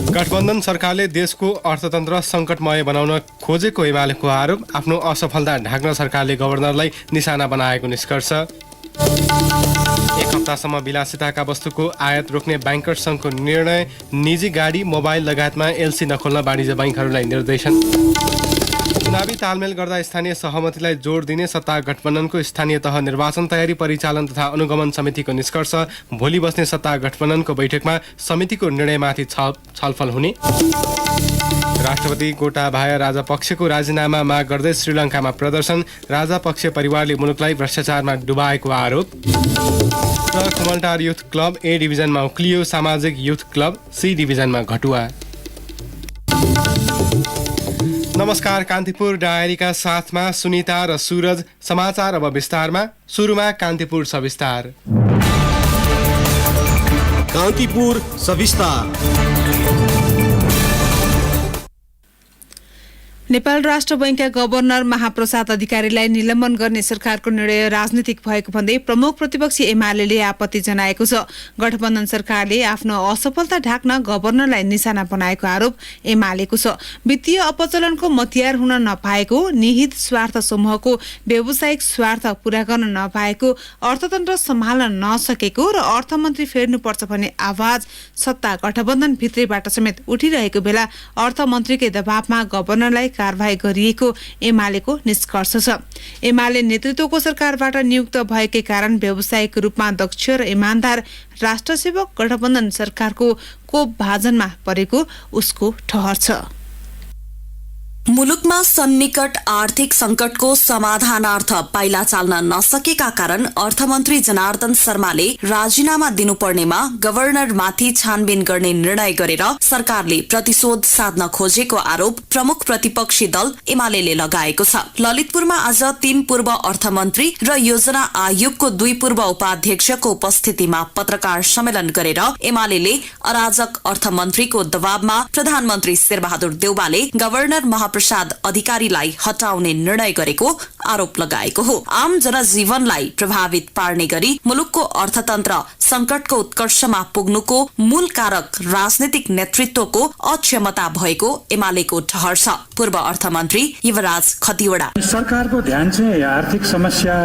गठबन्धन सरकारले देशको अर्थतन्त्र सङ्कटमय बनाउन खोजेको एमालेको आरोप। आफ्नो असफलता ढाक्न सरकारले गभर्नरलाई निशाना बनाएको निष्कर्ष। एक हप्तासम्म विलासिताका वस्तुको आयात रोक्ने ब्याङ्कर्स सङ्घको निर्णय। निजी गाडी, मोबाइल लगायतमा एलसी नखोल्न वाणिज्य बैङ्कहरूलाई निर्देशन। चुनावी तालमेल गर्दा स्थानीय सहमतिलाई जोड दिने सत्ता गठबन्धनको स्थानीय तह निर्वाचन तयारी परिचालन तथा अनुगमन समितिको निष्कर्ष। भोलि बस्ने सत्ता गठबन्धनको बैठकमा समितिको निर्णयमाथि छलफल हुने। राष्ट्रपति गोटाबाया राजापक्षको राजीनामा माग गर्दै श्रीलङ्कामा प्रदर्शन। राजापक्ष परिवारले मुलुकलाई भ्रष्टाचारमा डुबाएको आरोप। र कुमलटार युथ क्लब ए डिभिजनमा उक्लियो, सामाजिक युथ क्लब सी डिभिजनमा घटुवा। नमस्कार, कान्तिपुर डायरीका साथमा सुनिता र सूरज। समाचार अब विस्तारमा। सुरुमा कान्तिपुर सविस्तार। कान्तिपुर सविस्तार। नेपाल राष्ट्र बैंकका गभर्नर महाप्रसाद अधिकारीलाई निलम्बन गर्ने सरकारको निर्णय राजनीतिक भएको भन्दै प्रमुख प्रतिपक्षी एमाले आपत्ति जनाएको छ। गठबन्धन सरकारले आफ्नो असफलता ढाक्न गभर्नरलाई निशाना बनाएको आरोप एमालेको छ। वित्तीय अपचलनको मतियार हुन नपाएको, निहित स्वार्थ समूहको व्यावसायिक स्वार्थ पूरा गर्न नपाएको, अर्थतन्त्र सम्हाल्न नसकेको र अर्थमन्त्री फेर्नुपर्छ भन्ने आवाज सत्ता गठबन्धन भित्रैबाट समेत उठिरहेको बेला अर्थमन्त्रीकै दबावमा गभर्नरलाई कारबाही गरिएको एमालेको निष्कर्ष छ। एमाले नेतृत्वको सरकारबाट नियुक्त भएकै कारण व्यावसायिक रूपमा दक्ष र इमानदार राष्ट्रसेवक गठबन्धन सरकारको कोप भाजनमा परेको उसको ठहर छ। मुलुकमा सन्निकट आर्थिक संकटको समाधानार्थ पाइला चाल्न नसकेका कारण अर्थमन्त्री जनार्दन शर्माले राजीनामा दिनुपर्नेमा गभर्नरमाथि छानबिन गर्ने निर्णय गरेर सरकारले प्रतिशोध साध्न खोजेको आरोप प्रमुख प्रतिपक्षी दल एमालेले लगाएको छ। ललितपुरमा आज 3 पूर्व अर्थमन्त्री र योजना आयोगको 2 पूर्व उपाध्यक्षको उपस्थितिमा पत्रकार सम्मेलन गरेर एमालेले अराजक अर्थमन्त्रीको दबावमा प्रधानमन्त्री शेरबहादुर देउवाले गभर्नर प्रसाद अधिकारीलाई हटाउने निर्णय गरेको आरोप लगाएको हो। आम जनजीवनलाई प्रभावित पार्ने गरी मुलुकको अर्थतन्त्र संकटको उत्कर्षमा पुग्नुको मूल कारक राजनीतिक नेतृत्वको अक्षमता भएको एमालेको ठहर छ। पूर्व अर्थमन्त्री युवराज खतिवडा सरकारको ध्यान चाहिँ आर्थिक समस्या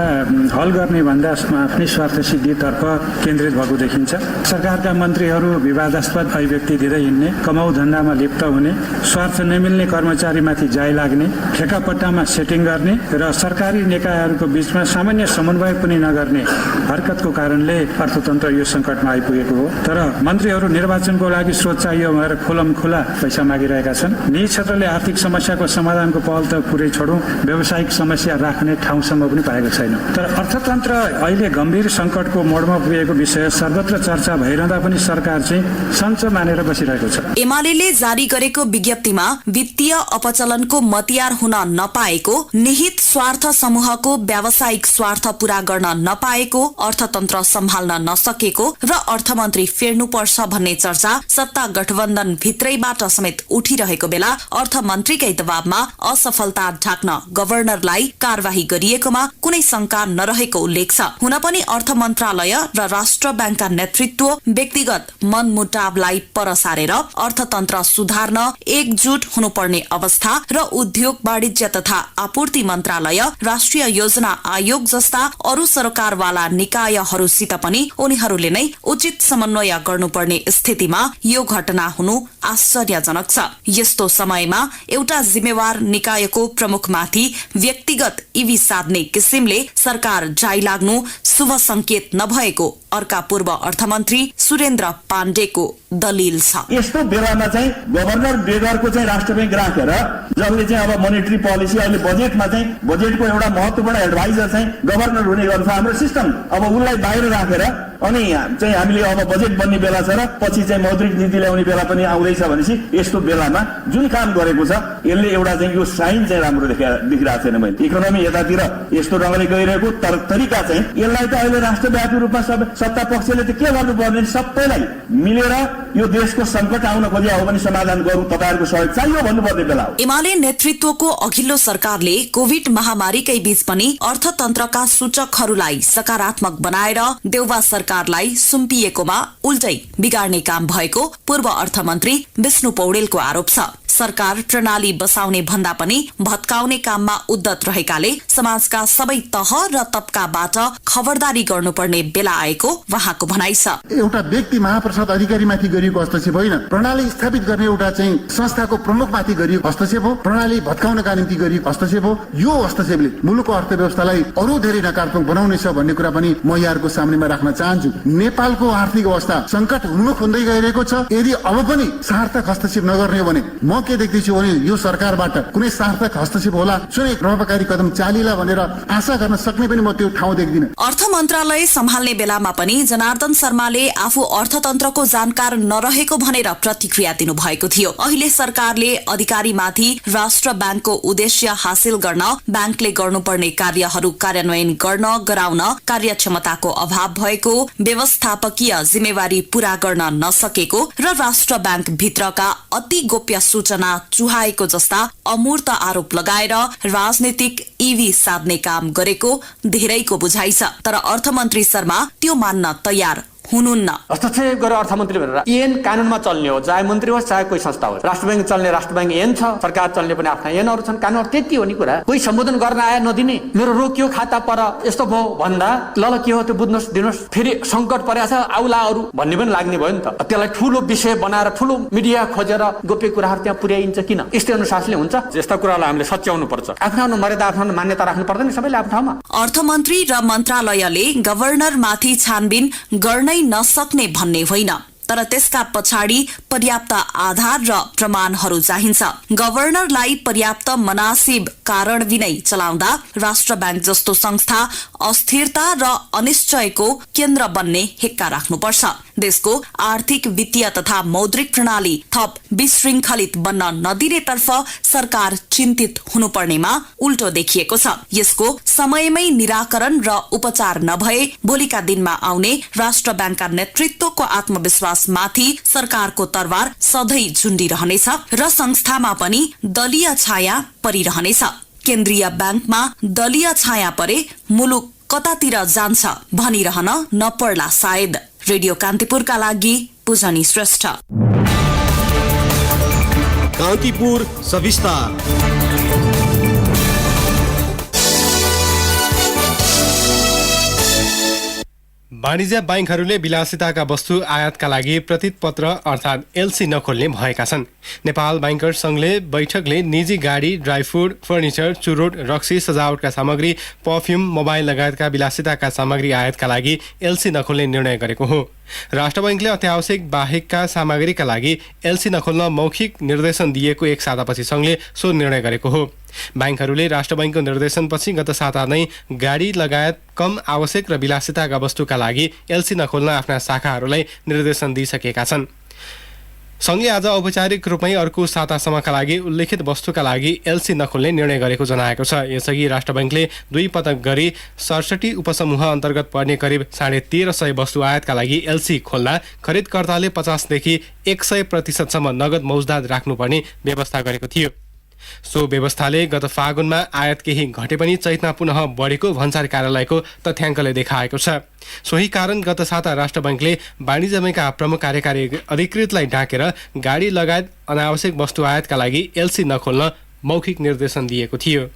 हल गर्ने भन्दा आफ्नै स्वार्थ सिद्धितर्फ केन्द्रित भएको देखिन्छ। सरकारका मन्त्रीहरू विवादास्पद अभिव्यक्ति दिँदै हिँड्ने, कमाउ धन्दामा लिप्त हुने, स्वार्थ नमिल्ने कर्मचारीमाथि जाय लाग्ने, ठेकापट्टामा सेटिङ गर्ने र सरकारी निकायहरूको बीचमा सामान्य समन्वय पनि नगर्ने हरकतको कारणले अर्थतन्त्र यो संकटमा आइपुगेको हो। तर मन्त्रीहरू निर्वाचनको लागि स्रोत चाहियो भनेर खुला पैसा मागिरहेका छन्। निजी क्षेत्रले आर्थिक समस्याको समाधानको पहल त पुरै छोडौं, व्यावसायिक समस्या राख्ने ठाउँसम्म पनि पाएको छैन। तर अर्थतन्त्र अहिले गम्भीर संकटको मोडमा पुगेको विषय सर्वत्र चर्चा भइरहँदा पनि सरकार चाहिँ सञ्च मानेर बसिरहेको छ। एमालेले जारी गरेको विज्ञप्तिमा वित्तीय अपचलनको मतियार हुन नपाएको, निहित स्वार्थ समूहको व्यावसायिक स्वार्थ पूरा गर्न नपाएको, अर्थतन्त्र सम्हाल्न नसकेको र अर्थमन्त्री फेर्नुपर्छ भन्ने चर्चा सत्ता गठबन्धन भित्रैबाट समेत उठिरहेको बेला अर्थमन्त्रीकै दबावमा असफलता ढाक्न गभर्नरलाई कारबाही गरिएकोमा कुनै शंका नरहेको उल्लेख छ। हुन पनि अर्थ मन्त्रालय र राष्ट्र ब्याङ्कका नेतृत्व व्यक्तिगत मनमुटावलाई पर सारेर अर्थतन्त्र सुधार्न एकजुट हुनुपर्ने अवस्था र उद्योग वाणिज्य तथा आपूर्ति मन्त्रालय, राष्ट्रिय योजना आयोग जस्ता अरू सरकारवाला निकायहरूसित पनि उनीहरूले नै उचित समन्वय गर्नुपर्ने स्थितिमा यो घटना हुनु आश्चर्यजनक छ। यस्तो समयमा एउटा जिम्मेवार निकायको प्रमुखमाथि व्यक्तिगत इवी साध्ने किसिमले सरकार जाई लाग्नु शुभ संकेत नभएको अर्का पूर्व अर्थमन्त्री सुरेन्द्र पाण्डेको दलिल छ। यस्तो बेलामा चाहिँ गभर्नर बेगरको चाहिँ राष्ट्र बैंक राखेर जसले चाहिँ अब मोनेटरी पोलिसी अहिले बजेटमा चाहिँ बजेटको एउटा महत्त्वपूर्ण एडभाइजर चाहिँ गभर्नर हुने गर्छ हाम्रो सिस्टम। अब उसलाई बाहिर राखेर अनि चाहिँ हामीले अब बजेट बन्ने बेला छ र पछि चाहिँ मौद्रिक नीति ल्याउने बेला पनि आउँदैछ भनेपछि यस्तो बेलामा जुन काम गरेको छ यसले एउटा चाहिँ यो साइन चाहिँ राम्रो देखिरहेको छैन। मैले इकोनोमी यतातिर यस्तो ढङ्गले गइरहेको तरिका चाहिँ यसलाई त अहिले राष्ट्रव्यापी रूपमा सत्ता पक्षले त के गर्नुपर्ने, सबैलाई मिलेर यो देशको सङ्कट आउन खोजे हो भने समाधान गरौँ, तपाईँहरूको सहयोग चाहियो भन्नुपर्ने बेला हो। एमाले नेतृत्वको अघिल्लो सरकारले कोभिड महामारीकै बीच पनि अर्थतन्त्रका सूचकहरूलाई सकारात्मक बनाएर देउवा सरकारलाई सुम्पिएकोमा उल्टै बिगार्ने काम भएको पूर्व अर्थमन्त्री विष्णु पौडेलको आरोप छ। सरकार प्रणाली बसाउने भन्दा पनि भत्काउने काममा उद्धत रहेकाले समाजका सबै तह र तबकाबाट खबरदारी गर्नुपर्ने बेला आएको वहाँको भनाइ छ। एउटा व्यक्ति महाप्रसाद अधिकारीमाथि गरिएको हस्तक्षेप होइन, प्रणाली स्थापित गर्ने एउटा चाहिँ संस्थाको प्रमुखमाथि गरिएको हस्तक्षेप हो, प्रणाली भत्काउनका निम्ति गरिएको हस्तक्षेप हो। यो हस्तक्षेपले मुलुकको अर्थव्यवस्थालाई अरू धेरै नकारात्मक बनाउनेछ भन्ने कुरा पनि म यहाँहरूको सामनेमा राख्न चाहन्छु। नेपालको आर्थिक अवस्था संकट हुन्मुख हुँदै गइरहेको छ। यदि अब पनि सार्थक हस्तक्षेप नगर्ने हो भने म के देख्दैछु भने यो सरकारबाट कुनै सार्थक हस्तक्षेप होला, कुनै प्रभावकारी कदम चालिला भनेर आशा गर्न सक्ने पनि म त्यो ठाउँ देख्दिन। अर्थ मन्त्रालय सम्हाल्ने बेलामा पनि जनार्दन शर्माले आफू अर्थतन्त्रको जानकार नरहेको भनेर प्रतिक्रिया दिनुभएको थियो। अहिले सरकारले अधिकारीमाथि राष्ट्र ब्याङ्कको उद्देश्य हासिल गर्न ब्याङ्कले गर्नुपर्ने कार्यहरू कार्यान्वयन गर्न गराउन कार्यक्षमताको अभाव भएको, व्यवस्थापकीय जिम्मेवारी पूरा गर्न नसकेको र राष्ट्र ब्याङ्क भित्रका अति गोप्य सूचना चुहाएको जस्ता अमूर्त आरोप लगाएर राजनीतिक ईवी साध्ने काम गरेको धेरैको बुझाइ छ। तर अर्थमन्त्री शर्मा त्यो मान्न तयार हुनुहुन्न। हस्तक्षेप गरेर अर्थमन्त्री भनेर ऐन कानूनमा चल्ने हो, चाहे मन्त्री होस् चाहे कोही संस्था होस्। राष्ट्र ब्याङ्क चल्ने राष्ट्र ब्याङ्क ऐन छ, सरकार चल्ने पनि आफ्ना ऐनहरू छन्, कानून त्यति हो नि कुरा। कोही सम्बोधन गर्न आए नदिने, मेरो रोकियो खाता पर यस्तो भयो भन्दा ल के हो त्यो बुझ्नुहोस् दिनुहोस्, फेरि सङ्कट परेको छ आउला अरू भन्ने पनि लाग्ने भयो नि त। त्यसलाई ठुलो विषय बनाएर ठुलो मिडिया खोजेर गोप्य कुराहरू त्यहाँ पुर्याइन्छ किन? यस्तै अनुशासनले हुन्छ। यस्ता कुरालाई हामीले सच्याउनु पर्छ। आफ्नो मर्यादा आफ्नो मान्यता राख्नु पर्दैन सबैले आफ्नो ठाउँमा। अर्थमन्त्री र मन्त्रालयले गभर्नरमाथि छानबिन गर्नै नसक्ने भन्ने होइन, तर त्यसका पछाडि पर्याप्त आधार र प्रमाणहरू चाहिन्छ। गभर्नरलाई पर्याप्त मनासिब कारण विनै चलाउँदा राष्ट्र ब्याङ्क जस्तो संस्था अस्थिरता र अनिश्चयको केन्द्र बन्ने हेक्का राख्नुपर्छ। देशको आर्थिक वित्तीय तथा मौद्रिक प्रणाली थप विशृङ्खलित बन्न नदिनेतर्फ सरकार चिन्तित हुनुपर्नेमा उल्टो देखिएको छ। यसको समयमै निराकरण र उपचार नभए भोलिका दिनमा आउने राष्ट्र ब्याङ्कका नेतृत्वको आत्मविश्वास माथि सरकारको तरवार सधैँ झुन्डिरहनेछ र संस्थामा पनि दलीय छाया परिरहनेछ। केन्द्रीय ब्याङ्कमा दलीय छाया परे मुलुक कतातिर जान्छ भनिरहन नपर्ला सायद। रेडियो कान्तिपुरका लागि पूजनी श्रेष्ठ। कान्तिपुर सविस्तार। वाणिज्य बैंकहरूले विलासिताका वस्तु आयातका लागि प्रतित पत्र अर्थात् एलसी नखोल्ने भएका छन्। नेपाल बैंकर्स संघले बैठकले निजी गाडी, ड्राई फुड, फर्निचर, चुरोट, रक्सी, सजावटका सामग्री, पर्फ्युम, मोबाइल लगायतका विलासिताका सामग्री आयातका लागि एलसी नखोल्ने निर्णय गरेको हो। राष्ट्र बैंकले अत्यावश्यक बाहेकका सामग्रीका लागि एलसी नखोल्न मौखिक निर्देशन दिएको एक सातापछि संघले सो निर्णय गरेको हो। बैंकहरूले राष्ट्र बैंकको निर्देशनपछि गत साता नै गाडी लगायत कम आवश्यक र विलासिताका वस्तुका लागि एलसी नखोल्न आफ्ना शाखाहरूलाई निर्देशन दिइसकेका छन्। संघले आज औपचारिक रूपमै अर्को सातासम्मका लागि उल्लेखित वस्तुका लागि एलसी नखोल्ने निर्णय गरेको जनाएको छ। यसअघि राष्ट्र बैंकले 2 पटक गरी 67 उपसमूह अन्तर्गत पर्ने करिब 1350 वस्तु आयातका लागि एलसी खोल्दा खरिदकर्ताले 50 देखि 100% नगद मौजदात राख्नुपर्ने व्यवस्था गरेको थियो। सो व्यवस्थाले गत फागुनमा आयात केही घटे पनि चैतमा पुनः बढेको भन्सार कार्यालयको तथ्याङ्कले देखाएको छ। सोही कारण गत साता राष्ट्र बैंकले वाणिज्य बैंकका प्रमुख कार्यकारी अधिकृतलाई ढाकेर गाडी लगायत अनावश्यक वस्तु आयातका लागि एलसी नखोल्न मौखिक निर्देशन दिएको थियो।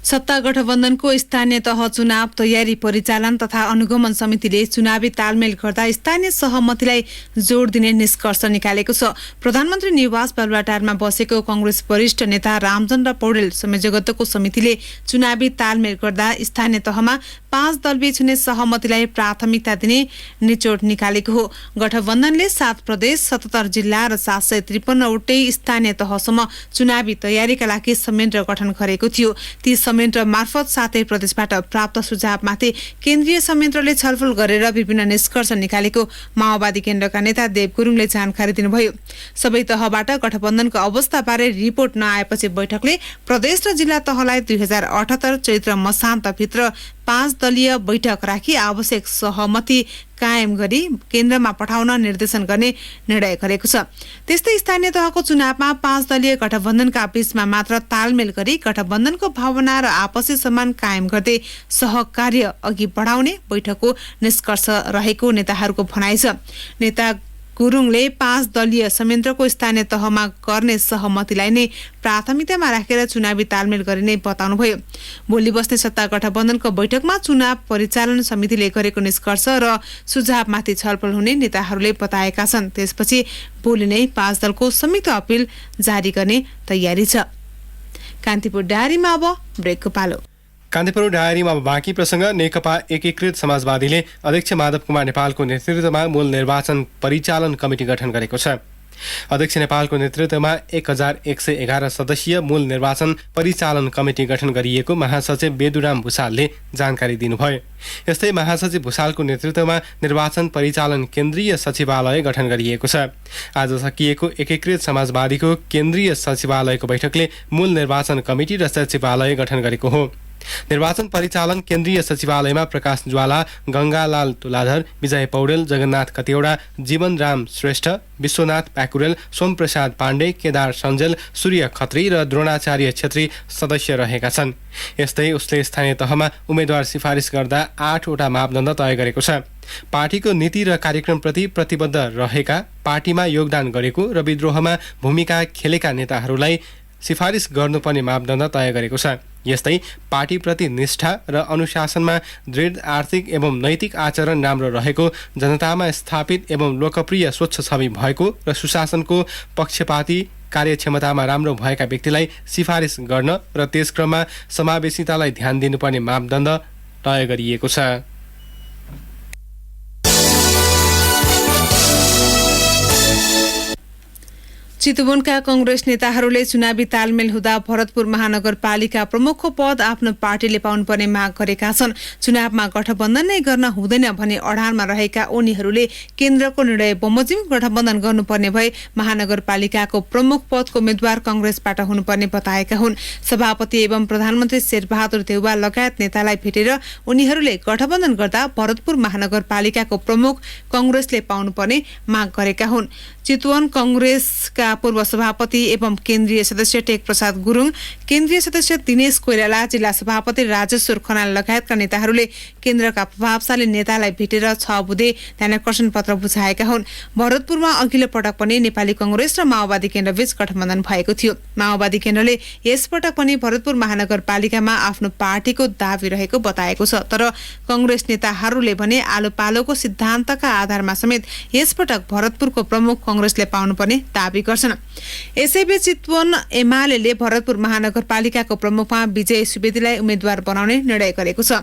सत्ता गठबन्धनको स्थानीय तह चुनाव तयारी परिचालन तथा अनुगमन समितिले चुनावी तालमेल गर्दा स्थानीय सहमतिलाई जोड दिने निष्कर्ष निकालेको छ। प्रधानमन्त्री निवास बालुवाटारमा बसेको कांग्रेस वरिष्ठ नेता रामचन्द्र पौडेल संयोजकत्वको समितिले चुनावी तालमेल गर्दा स्थानीय तहमा 5 दलबीच हुने सहमतिलाई प्राथमिकता दिने निचोड निकालेको हो। गठबन्धनले 7 प्रदेश, 77 जिल्ला र 753 वटै स्थानीय तहसम्म चुनावी तयारीका लागि संयन्त्र गठन गरेको थियो। ती संयन्त्र मार्फत 7 प्रदेशबाट प्राप्त सुझावमाथि केन्द्रीय संयन्त्रले छलफल गरेर विभिन्न निष्कर्ष निकालेको माओवादी केन्द्रका नेता देव गुरुङले जानकारी दिनुभयो। सबै तहबाट गठबन्धनको अवस्थाबारे रिपोर्ट नआएपछि बैठकले प्रदेश र जिल्ला तहलाई 2078 चैत्र मसान्तभित्र 5 दलीय बैठक राखी आवश्यक सहमति कायम गरी केन्द्रमा पठाउन निर्देशन गर्ने निर्णय गरेको छ। त्यस्तै स्थानीय तहको चुनावमा 5 दलीय गठबन्धनका बीचमा मात्र तालमेल गरी गठबन्धनको भावना र आपसी सम्मान कायम गर्दै सहकार्य अघि बढाउने बैठकको निष्कर्ष रहेको नेताहरूको भनाइ छ। नेता गुरुङले 5 दलीय संयन्त्रको स्थानीय तहमा गर्ने सहमतिलाई नै प्राथमिकतामा राखेर चुनावी तालमेल गरिने बताउनुभयो। भोलि बस्ने सत्ता गठबन्धनको बैठकमा चुनाव परिचालन समितिले गरेको निष्कर्ष र सुझावमाथि छलफल हुने नेताहरूले बताएका छन्। त्यसपछि भोलि नै 5 दलको संयुक्त अपील जारी गर्ने तयारी छ। कान्तिपुर डायरीमा अब ब्रेकको पालो। कान्तिपुर डायरीमा अब बाँकी प्रसङ्ग। नेकपा एकीकृत समाजवादीले अध्यक्ष माधव कुमार नेपालको नेतृत्वमा मूल निर्वाचन परिचालन कमिटी गठन गरेको छ। अध्यक्ष नेपालको नेतृत्वमा 1111 सदस्यीय मूल निर्वाचन परिचालन कमिटी गठन गरिएको महासचिव बेदुराम भुसालले जानकारी दिनुभयो। यस्तै महासचिव भुसालको नेतृत्वमा निर्वाचन परिचालन केन्द्रीय सचिवालय गठन गरिएको छ। आज सकिएको एकीकृत समाजवादीको केन्द्रीय सचिवालयको बैठकले मूल निर्वाचन कमिटी र सचिवालय गठन गरेको हो। निर्वाचन परिचालन केन्द्रीय सचिवालयमा प्रकाश ज्वाला, गंगालाल तुलाधर, विजय पौडेल, जगन्नाथ कतिवडा, जीवन राम श्रेष्ठ, विश्वनाथ प्याकुरेल, सोमप्रसाद पाण्डे, केदार सञ्जेल, सूर्य खत्री र द्रोणाचार्य छेत्री सदस्य रहेका छन्। यस्तै उसले स्थानीय तहमा उम्मेद्वार सिफारिस गर्दा 8 वटा मापदण्ड तय गरेको छ। पार्टीको नीति र कार्यक्रमप्रति प्रतिबद्ध रहेका, पार्टीमा योगदान गरेको र विद्रोहमा भूमिका खेलेका नेताहरूलाई सिफारिस गर्नुपर्ने मापदण्ड तय गरेको छ। यस्तै पार्टीप्रति निष्ठा र अनुशासनमा दृढ, आर्थिक एवं नैतिक आचरण राम्रो रहेको, जनतामा स्थापित एवं लोकप्रिय स्वच्छ छवि भएको र सुशासनको पक्षपाती कार्यक्षमतामा राम्रो भएका व्यक्तिलाई सिफारिस गर्न र त्यसक्रममा समावेशितालाई ध्यान दिनुपर्ने मापदण्ड तय गरिएको छ। चितवनका कंग्रेस नेताहरूले चुनावी तालमेल हुँदा भरतपुर महानगरपालिका प्रमुखको पद आफ्नो पार्टीले पाउनुपर्ने माग गरेका छन्। चुनावमा गठबन्धन नै गर्न हुँदैन भन्ने अडानमा रहेका उनीहरूले केन्द्रको निर्णय बमोजिम गठबन्धन गर्नुपर्ने भए महानगरपालिकाको प्रमुख पदको उम्मेद्वार कंग्रेसबाट हुनुपर्ने बताएका हुन्। सभापति एवं प्रधानमन्त्री शेरबहादुर देउवा लगायत नेतालाई भेटेर उनीहरूले गठबन्धन गर्दा भरतपुर महानगरपालिकाको प्रमुख कंग्रेसले पाउनुपर्ने माग गरेका हुन्। चितवन कंग्रेसका पूर्व सभापति एवं केन्द्रीय सदस्य टेक प्रसाद गुरुङ, केन्द्रीय सदस्य दिनेश कोइराला, जिल्ला सभापति राजेश्वर खनाल लगायतका नेताहरूले केन्द्रका प्रभावशाली नेतालाई भेटेर 6 बुँदे ध्यानाकर्षण पत्र बुझाएका हुन्। भरतपुरमा अघिल्लो पटक पनि नेपाली कंग्रेस र माओवादी केन्द्रबीच गठबन्धन भएको थियो। माओवादी केन्द्रले यसपटक पनि भरतपुर महानगरपालिकामा आफ्नो पार्टीको दावी रहेको बताएको छ। तर कंग्रेस नेताहरूले भने आलो पालोको सिद्धान्तका आधारमा समेत यसपटक भरतपुरको प्रमुख कंग्रेसले पाउनुपर्ने दावी गर्छन्। यसैबीच चितवन एमाले भरतपुर महानगरपालिकाको प्रमुखमा विजय सुवेदीलाई उम्मेद्वार बनाउने निर्णय गरेको छ।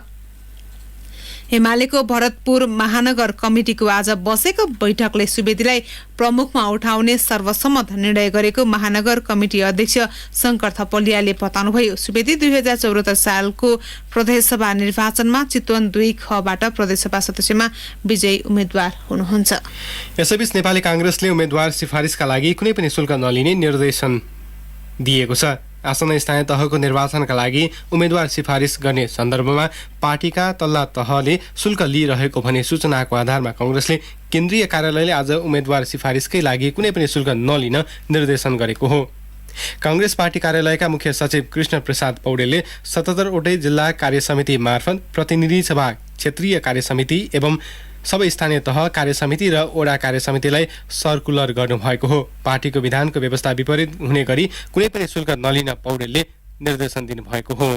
एमालेको भरतपुर महानगर कमिटिको आज बसेको बैठकले सुवेदीलाई प्रमुखमा उठाउने सर्वसम्मत निर्णय गरेको महानगर कमिटी अध्यक्ष शंकर थपलियाले बताउनुभयो। सुवेदी 2074 सालको प्रदेशसभा निर्वाचनमा चितवन 2 खबाट प्रदेशसभा सदस्यमा विजयी उम्मेद्वार हुनुहुन्छ। यसैबीच नेपाली कांग्रेसले उम्मेद्वार सिफारिसका लागि कुनै पनि शुल्क नलिने निर्देशन दिएको छ। आसन्न स्थानीय तहको निर्वाचनका लागि उम्मेद्वार सिफारिस गर्ने सन्दर्भमा पार्टीका तल्ला तहले शुल्क लिइरहेको भन्ने सूचनाको आधारमा कांग्रेसले केन्द्रीय कार्यालयले आज उम्मेद्वार सिफारिसकै लागि कुनै पनि शुल्क नलिन निर्देशन गरेको हो। कांग्रेस पार्टी कार्यालयका मुख्य सचिव कृष्ण प्रसाद पौडेलले 77 वटै जिल्ला कार्यसमिति मार्फत प्रतिनिधि सभा, क्षेत्रीय कार्यसमिति एवं सबै स्थानीय तह कार्यसमिति र ओडा कार्यसमितिलाई सर्कुलर गर्नुभएको हो। पार्टीको विधानको व्यवस्था विपरीत हुने गरी कुनै पनि शुल्क नलिन पौडेलले निर्देशन दिनुभएको हो।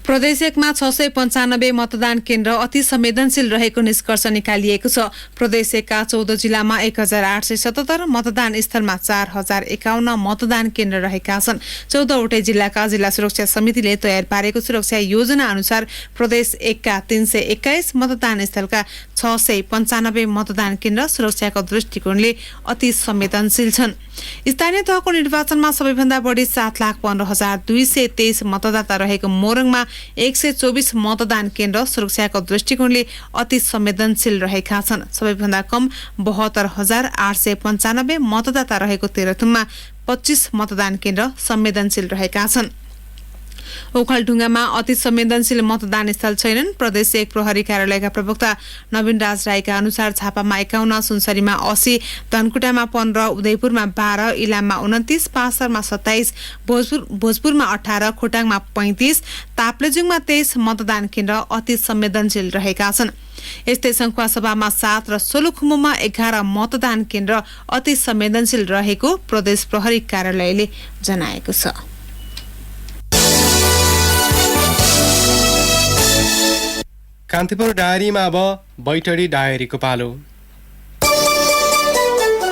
प्रदेश 1 मा 695 मतदान केन्द्र अति संवेदनशील रहेको निष्कर्ष निकालिएको छ। प्रदेश 1 का 14 जिल्लामा 1877, मतदान स्थलमा 4051 मतदान केन्द्र रहेका छन्। 14 वटै जिल्लाका जिल्ला सुरक्षा समितिले तयार पारेको सुरक्षा योजना अनुसार प्रदेश 1 का 321, मतदान स्थलका 695 मतदान केन्द्र सुरक्षाको दृष्टिकोणले अति संवेदनशील छन्। स्थानीय तहको निर्वाचनमा सबैभन्दा बढी 7,15,223 मतदाता रहेको मोरङमा 124 मतदान केन्द्र सुरक्षाको दृष्टिकोणले अति संवेदनशील रहेका छन्। सबैभन्दा कम 72,895 मतदाता रहेको तेह्रथुममा 25 मतदान केन्द्र संवेदनशील रहेका छन्। ओखलढुङ्गामा अति संवेदनशील मतदान स्थल छैनन्। प्रदेश 1 प्रहरी कार्यालयका प्रवक्ता नवीन राज राईका अनुसार झापामा 51, सुनसरीमा 80, धनकुटामा 15, उदयपुरमा 12, इलाममा 29, पाँचरमा 27, भोजपुरमा 18, खोटाङमा 35, ताप्लेजुङमा 23 मतदान केन्द्र अति संवेदनशील रहेका छन्। यस्तै सङ्खुवासभामा 7 र सोलुखुम्बुमा 11 मतदान केन्द्र अति संवेदनशील रहेको प्रदेश प्रहरी कार्यालयले जनाएको छ। कान्तिपुर डायरीमा अब बैतडी डायरीको पालो।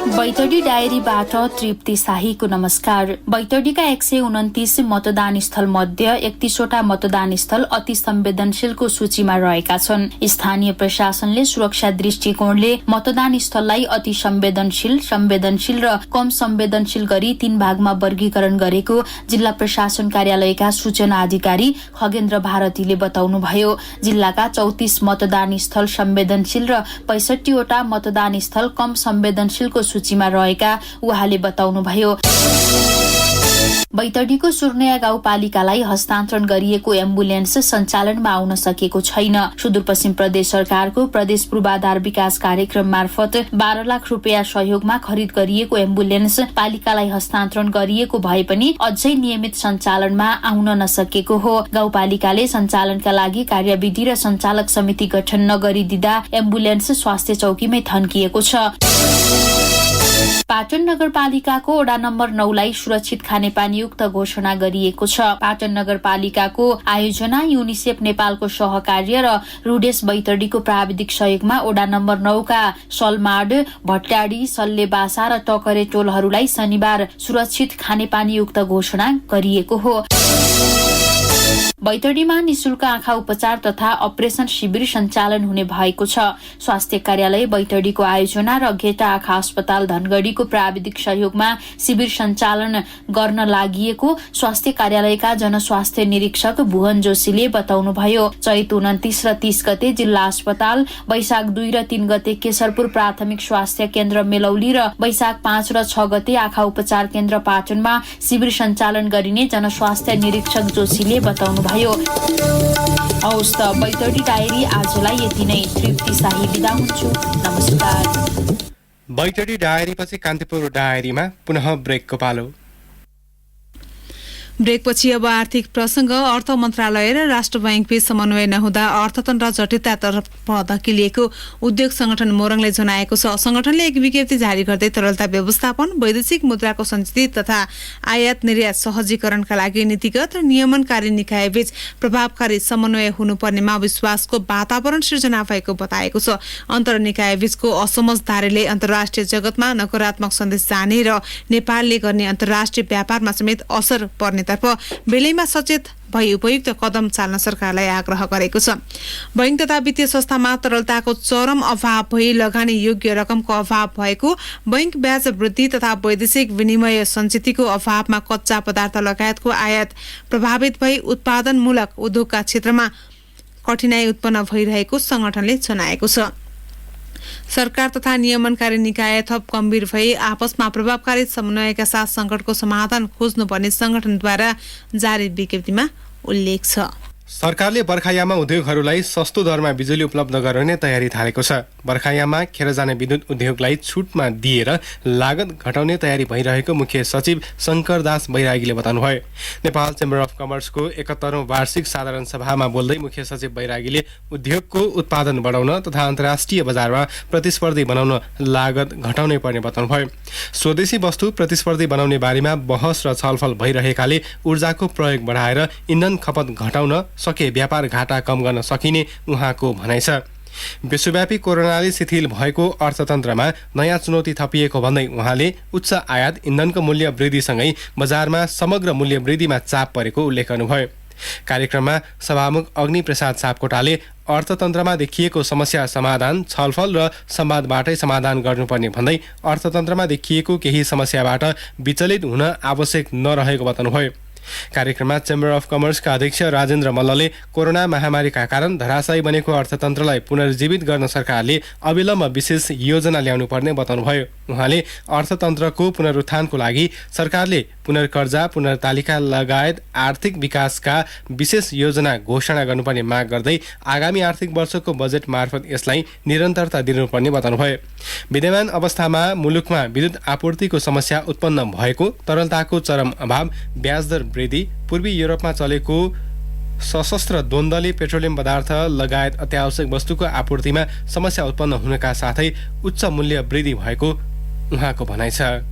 बैतडी डायरीबाट तृप्ति शाहीको नमस्कार। बैतडीका 129 मतदान स्थल मध्ये 31वटा मतदान स्थल अति संवेदनशीलको सूचीमा रहेका छन्। स्थानीय प्रशासनले सुरक्षा दृष्टिकोणले मतदान स्थललाई अति संवेदनशील र कम संवेदनशील गरी 3 भागमा वर्गीकरण गरेको जिल्ला प्रशासन कार्यालयका सूचना अधिकारी खगेन्द्र भारतीले बताउनुभयो। जिल्लाका 34 मतदान स्थल संवेदनशील र 65वटा मतदान स्थल कम संवेदनशीलको सूचीमा रहेका उहाँले बताउनुभयो। बैतडीको सुर्निया गाउँपालिकालाई हस्तान्तरण गरिएको एम्बुलेन्स सञ्चालनमा आउन सकेको छैन। सुदूरपश्चिम प्रदेश सरकारको प्रदेश पूर्वाधार विकास कार्यक्रम मार्फत 12 लाख रुपियाँ सहयोगमा खरिद गरिएको एम्बुलेन्स पालिकालाई हस्तान्तरण गरिएको भए पनि अझै नियमित सञ्चालनमा आउन नसकेको हो। गाउँपालिकाले सञ्चालनका लागि कार्यविधि र सञ्चालक समिति गठन नगरिदिँदा एम्बुलेन्स स्वास्थ्य चौकीमै थन्किएको छ। पाटन नगरपालिकाको वडा नम्बर 9 लाई सुरक्षित खानेपानी युक्त घोषणा गरिएको छ। पाटन नगरपालिकाको आयोजना युनिसेफ नेपालको सहकार्य र रुडेस बैतडीको प्राविधिक सहयोगमा वडा नम्बर 9 का सलमाड, भट्टाडी, सल्लेबासा र टकरे टोलहरूलाई शनिबार सुरक्षित खानेपानी युक्त घोषणा गरिएको हो। बैतडीमा निशुल्क आँखा उपचार तथा अपरेसन शिविर सञ्चालन हुने भएको छ। स्वास्थ्य कार्यालय बैतडीको आयोजना र घेटा आँखा अस्पताल धनगढीको प्राविधिक सहयोगमा शिविर सञ्चालन गर्न लागिएको स्वास्थ्य कार्यालयका जनस्वास्थ्य निरीक्षक भुवन जोशीले बताउनुभयो। चैत 29 र 30 गते जिल्ला अस्पताल, वैशाख 2 र 3 गते केशरपुर प्राथमिक स्वास्थ्य केन्द्र मेलौली र वैशाख 5 र 6 गते आँखा उपचार केन्द्र पाटनमा शिविर सञ्चालन गरिने जनस्वास्थ्य निरीक्षक जोशीले बताउनुभयो। हवस् त बैतडी डायरी आजलाई यति नै। तृप्ति शाही बिदा हुन्छु। नमस्कार। बैतडी डायरीपछि कान्तिपुर डायरीमा पुनः ब्रेकको पालो। ब्रेकपछि अब आर्थिक प्रसंग। अर्थ मन्त्रालय र राष्ट्र बैंकबीच समन्वय नहुँदा अर्थतन्त्र जटिलतातर्फ धकिलिएको उद्योग संगठन मोरङले जनाएको छ। संगठनले एक विज्ञप्ति जारी गर्दै तरलता व्यवस्थापन, वैदेशिक मुद्राको सञ्चित तथा आयात निर्यात सहजीकरणका लागि नीतिगत र नियमनकारी निकायबीच प्रभावकारी समन्वय हुनुपर्नेमा विश्वासको वातावरण सृजना भएको बताएको छ। अन्तर्निकायबीचको असमझदारीले अन्तर्राष्ट्रिय जगतमा नकारात्मक सन्देश जाने र नेपालले गर्ने अन्तर्राष्ट्रिय व्यापारमा समेत असर पर्ने तर्फ बेलैमा सचेत भई उपयुक्त कदम चाल्न सरकारलाई आग्रह गरेको छ। बैंक तथा वित्तीय संस्थामा तरलताको चरम अभाव भई लगानी योग्य रकमको अभाव भएको, बैंक ब्याज वृद्धि तथा वैदेशिक विनिमय सञ्चितको अभावमा कच्चा पदार्थ लगायतको आयात प्रभावित भई उत्पादनमूलक उद्योगका क्षेत्रमा कठिनाई उत्पन्न भइरहेको संगठनले जनाएको छ। सरकार तथा नियमनकारी निकाय थप गम्भीर भई आपसमा प्रभावकारी समन्वयका साथ संकटको समाधान खोज्नुपर्ने संगठनद्वारा जारी विज्ञप्तिमा उल्लेख छ। सरकारले बर्खायाममा उद्योगहरूलाई सस्तो दरमा बिजुली उपलब्ध गराउने तयारी थालेको छ। बर्खायाममा खेर जाने विद्युत उद्योगलाई छुटमा दिएर लागत घटाउने तयारी भइरहेको मुख्य सचिव शंकर दास बैरागीले बताउनुभयो। नेपाल चेम्बर अफ कमर्सको 71औं वार्षिक साधारण सभामा बोल्दै मुख्य सचिव बैरागीले उद्योगको उत्पादन बढाउन तथा अन्तर्राष्ट्रिय बजारमा प्रतिस्पर्धी बनाउन लागत घटाउनै पर्ने बताउनुभयो। स्वदेशी वस्तु प्रतिस्पर्धी बनाउने बारेमा बहस र छलफल भइरहेकाले ऊर्जाको प्रयोग बढाएर इन्धन खपत घटाउन सके व्यापार घाटा कम गर्न सकिने उहाँको भनाइ छ। विश्वव्यापी कोरोनाले शिथिल भएको अर्थतन्त्रमा नयाँ चुनौती थपिएको भन्दै उहाँले उच्च आयात, इन्धनको मूल्य वृद्धिसँगै बजारमा समग्र मूल्य वृद्धिमा चाप परेको उल्लेख गर्नुभयो। कार्यक्रममा सभामुख अग्निप्रसाद सापकोटाले अर्थतन्त्रमा देखिएको समस्या समाधान, छलफल र संवादबाटै समाधान गर्नुपर्ने भन्दै अर्थतन्त्रमा देखिएको केही समस्याबाट विचलित हुन आवश्यक नरहेको बताउनुभयो। कार्यक्रममा चेम्बर अफ कमर्सका अध्यक्ष राजेन्द्र मल्लले कोरोना महामारीका कारण धराशायी बनेको अर्थतन्त्रलाई पुनर्जीवित गर्न सरकारले अविलम्ब विशेष योजना ल्याउनु पर्ने बताउनुभयो। उहाँले अर्थतन्त्रको पुनरुत्थानको लागि सरकारले पुनर्कर्जा, पुनर्तालिका लगायत आर्थिक विकासका विशेष योजना घोषणा गर्नुपर्ने माग गर्दै आगामी आर्थिक वर्षको बजेट मार्फत यसलाई निरन्तरता दिनुपर्ने बताउनुभयो। विद्यमान अवस्थामा मुलुकमा विद्युत आपूर्तिको समस्या उत्पन्न भएको, तरलताको चरम अभाव, ब्याजदर वृद्धि, पूर्वी युरोपमा चलेको सशस्त्र द्वन्द्वले पेट्रोलियम पदार्थ लगायत अत्यावश्यक वस्तुको आपूर्तिमा समस्या उत्पन्न हुनका साथै उच्च मूल्य वृद्धि भएको उहाँको भनाइ छ।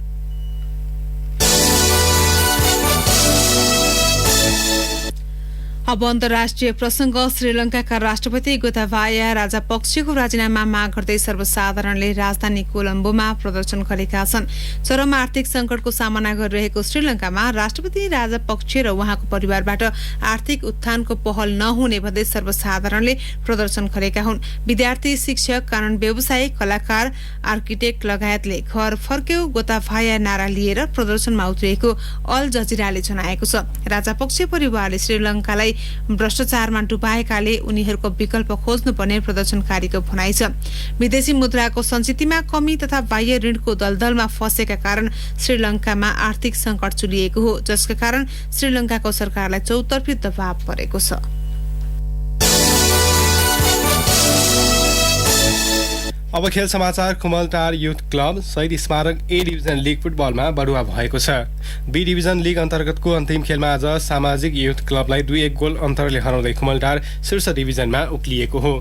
अब अन्तर्राष्ट्रिय प्रसंग। श्रीलंकाका राष्ट्रपति गोताबाया राजापक्षको राजीनामा माग गर्दै सर्वसाधारणले राजधानी कोलम्बोमा प्रदर्शन गरेका छन्। चरम आर्थिक संकटको सामना गरिरहेको श्रीलंकामा राष्ट्रपति राजापक्ष र उहाँको परिवारबाट आर्थिक उत्थानको पहल नहुने भन्दै सर्वसाधारणले प्रदर्शन गरेका हुन्। विद्यार्थी, शिक्षक, कानून व्यवसायी, कलाकार, आर्किटेक्ट लगायतले घर फर्क्यौ गोताबाया नारा लिएर प्रदर्शनमा उत्रिएको अल जजिराले जनाएको छ। राजापक्ष परिवारले श्रीलंकालाई भ्रष्टाचारमा डुबाएकाले उनीहरूको विकल्प खोज्नुपर्ने प्रदर्शनकारीको भनाइ छ। विदेशी मुद्राको संचितिमा कमी तथा बाह्य ऋणको दलदलमा फँसेका कारण श्रीलंकामा आर्थिक संकट चुलिएको हो, जसका कारण श्रीलंकाको सरकारलाई चौतर्फी दबाव परेको छ। अब खेल समाचार। कुमलटार युथ क्लब शहीद स्मारक ए डिभिजन लिग फुटबलमा बढुवा भएको छ। बी डिभिजन लिग अन्तर्गतको अन्तिम खेलमा आज सामाजिक युथ क्लबलाई 2-1 गोल अन्तरले हराउँदै कुमलटार शीर्ष डिभिजनमा उक्लिएको हो।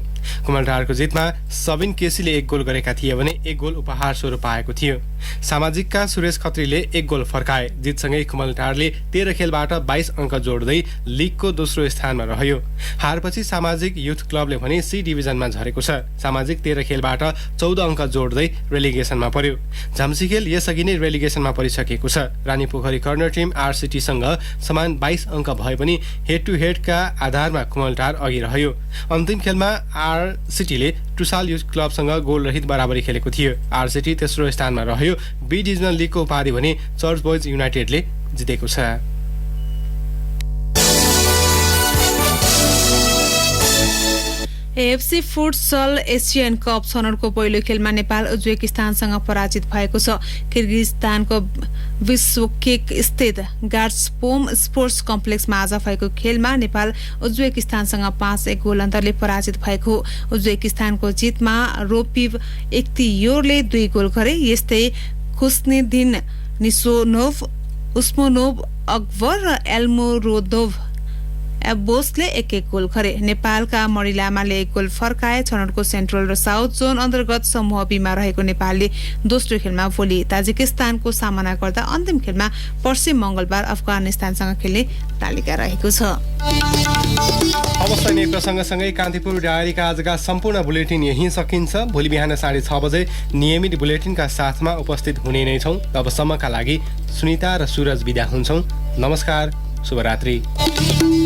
कुमलटारको जितमा सबिन केसीले 1 गोल गरेका थिए भने 1 गोल उपहार स्वरूप पाएको थियो। सामाजिकका सुरेश खत्रीले 1 गोल फर्काए। जितसँगै कुमलटारले 13 खेलबाट 22 अङ्क जोड्दै लिगको दोस्रो स्थानमा रह्यो। हारपछि सामाजिक युथ क्लबले भने सी डिभिजनमा झरेको छ। सामाजिक 13 खेलबाट 14 अङ्क जोड्दै रेलिगेसनमा पर्यो। झम्सीखेल यसअघि नै रेलिगेसनमा परिसकेको छ। रानीपोखरी कर्नर टिम आरसिटीसँग समान 22 अङ्क भए पनि हेड टु हेडका आधारमा कुमलटार अघि रह्यो। अन्तिम खेलमा आरसिटीले टुसाल युथ क्लबसँग गोल रहित बराबरी खेलेको थियो। आरसिटी तेस्रो स्थानमा रह्यो। बी डिभिजनल लिगको उपाधि भने चर्च बोइज युनाइटेडले जितेको छ। एएफसी फुटसल एसियन कप छनौटको पहिलो खेलमा नेपाल उज्बेकिस्तानसँग पराजित भएको छ। किर्गिजस्तानको बिश्केक स्थित गार्ड्सपोम स्पोर्ट्स कम्प्लेक्समा आज भएको खेलमा नेपाल उज्बेकिस्तानसँग 5-1 गोल अन्तरले पराजित भएको हो। उज्बेकिस्तानको जितमा रोपिव एक्तियोरले 2 गोल गरे। यस्तै खुस्नेदिन निसोनोभ, उस्मानोभ अकबर र एल्मोरोदोभ बोसले 1-1 गोल गरे। नेपालका मणि लामाले 1 गोल फर्काए। छनौटको सेन्ट्रल र साउथ जोन अन्तर्गत समूह बीमा रहेको नेपालले दोस्रो खेलमा भोलि ताजिकिस्तानको सामना गर्दा अन्तिम खेलमा पर्सि मंगलबार अफगानिस्तानसँग खेल्ने तालिका रहेको छ। अवस्था नै प्रसङ्गसँगै कान्तिपुर डायरीका आजका सम्पूर्ण बुलेटिन यही सकिन्छ। भोलि बिहान 6:30 बजे नियमित बुलेटिनका साथमा उपस्थित हुने नै छौँ। तबसम्मका लागि सुनिता र सुरज बिदा हुन्छौँ। नमस्कार, शुभरात्रि।